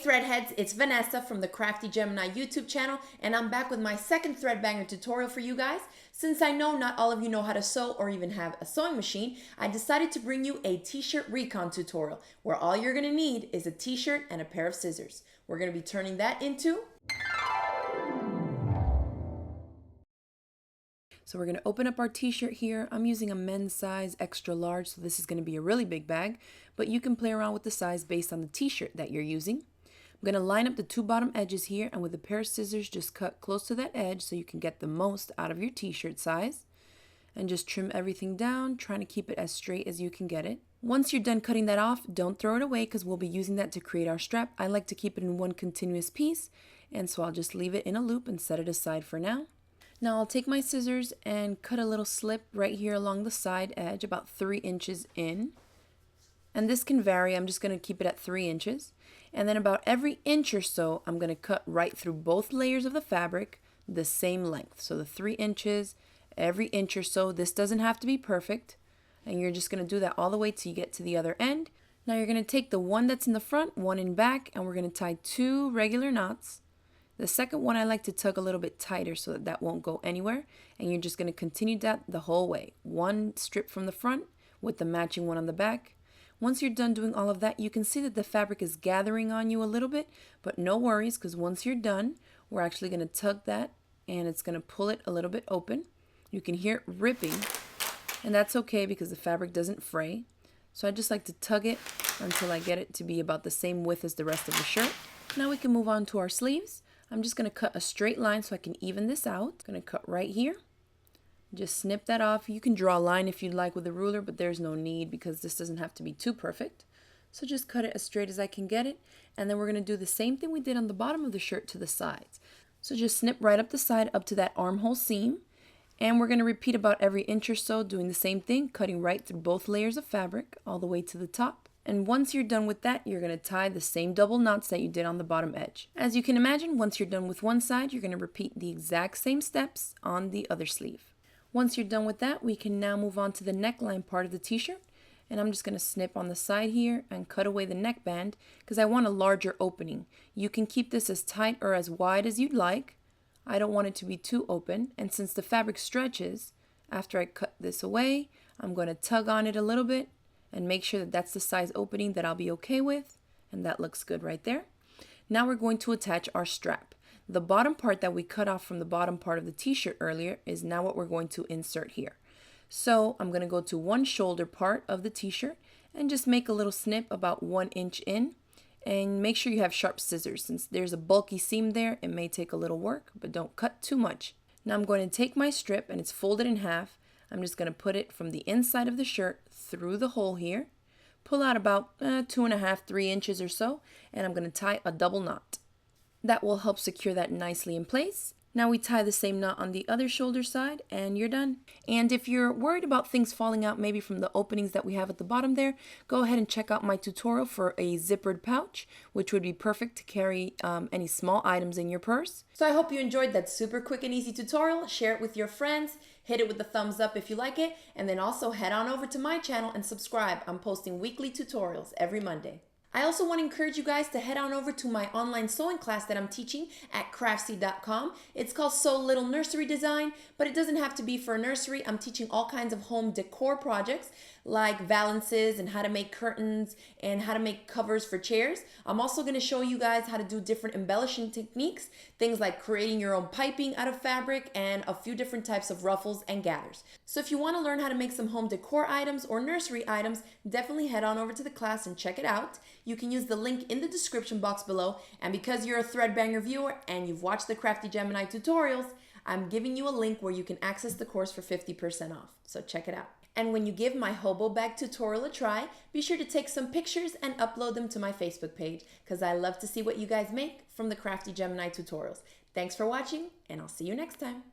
Threadheads, it's Vanessa from the Crafty Gemini YouTube channel, and I'm back with my second ThreadBanger tutorial for you guys. Since I know not all of you know how to sew or even have a sewing machine, I decided to bring you a t-shirt recon tutorial where all you're gonna need is a t-shirt and a pair of scissors. We're gonna be turning that into... So we're gonna open up our t-shirt here. I'm using a men's size extra large, so this is gonna be a really big bag, but you can play around with the size based on the t-shirt that you're using. I'm going to line up the two bottom edges here, and with a pair of scissors just cut close to that edge so you can get the most out of your t-shirt size. And just trim everything down, trying to keep it as straight as you can get it. Once you're done cutting that off, don't throw it away because we'll be using that to create our strap. I like to keep it in one continuous piece, and so I'll just leave it in a loop and set it aside for now. Now I'll take my scissors and cut a little slip right here along the side edge, about 3 inches in. And this can vary. I'm just going to keep it at 3 inches. And then about every inch or so, I'm going to cut right through both layers of the fabric the same length. So the 3 inches, every inch or so. This doesn't have to be perfect. And you're just going to do that all the way till you get to the other end. Now you're going to take the one that's in the front, one in back, and we're going to tie 2 regular knots. The second one I like to tug a little bit tighter so that that won't go anywhere. And you're just going to continue that the whole way. One strip from the front with the matching one on the back. Once you're done doing all of that, you can see that the fabric is gathering on you a little bit, but no worries, because once you're done, we're actually going to tug that and it's going to pull it a little bit open. You can hear it ripping, and that's okay because the fabric doesn't fray. So I just like to tug it until I get it to be about the same width as the rest of the shirt. Now we can move on to our sleeves. I'm just going to cut a straight line so I can even this out. I'm going to cut right here. Just snip that off. You can draw a line if you'd like with a ruler, but there's no need because this doesn't have to be too perfect. So just cut it as straight as I can get it. And then we're going to do the same thing we did on the bottom of the shirt to the sides. So just snip right up the side up to that armhole seam. And we're going to repeat about every inch or so doing the same thing, cutting right through both layers of fabric all the way to the top. And once you're done with that, you're going to tie the same double knots that you did on the bottom edge. As you can imagine, once you're done with one side, you're going to repeat the exact same steps on the other sleeve. Once you're done with that, we can now move on to the neckline part of the t-shirt. And I'm just going to snip on the side here and cut away the neckband because I want a larger opening. You can keep this as tight or as wide as you'd like. I don't want it to be too open. And since the fabric stretches, after I cut this away, I'm going to tug on it a little bit and make sure that that's the size opening that I'll be okay with. And that looks good right there. Now we're going to attach our strap. The bottom part that we cut off from the bottom part of the t-shirt earlier is now what we're going to insert here. So I'm going to go to one shoulder part of the t-shirt and just make a little snip about 1 inch in. And make sure you have sharp scissors. Since there's a bulky seam there, it may take a little work, but don't cut too much. Now I'm going to take my strip and it's folded in half. I'm just going to put it from the inside of the shirt through the hole here. Pull out about 2.5, 3 inches or so, and I'm going to tie a double knot. That will help secure that nicely in place. Now we tie the same knot on the other shoulder side and you're done. And if you're worried about things falling out maybe from the openings that we have at the bottom there, go ahead and check out my tutorial for a zippered pouch, which would be perfect to carry any small items in your purse. So I hope you enjoyed that super quick and easy tutorial. Share it with your friends. Hit it with the thumbs up if you like it. And then also head on over to my channel and subscribe. I'm posting weekly tutorials every Monday. I also want to encourage you guys to head on over to my online sewing class that I'm teaching at craftsy.com. It's called Sew Little Nursery Design, but it doesn't have to be for a nursery. I'm teaching all kinds of home decor projects like valances and how to make curtains and how to make covers for chairs. I'm also going to show you guys how to do different embellishing techniques, things like creating your own piping out of fabric and a few different types of ruffles and gathers. So if you want to learn how to make some home decor items or nursery items, definitely head on over to the class and check it out. You can use the link in the description box below, and because you're a ThreadBanger viewer and you've watched the Crafty Gemini tutorials, I'm giving you a link where you can access the course for 50% off. So check it out. And when you give my hobo bag tutorial a try, be sure to take some pictures and upload them to my Facebook page because I love to see what you guys make from the Crafty Gemini tutorials. Thanks for watching, and I'll see you next time.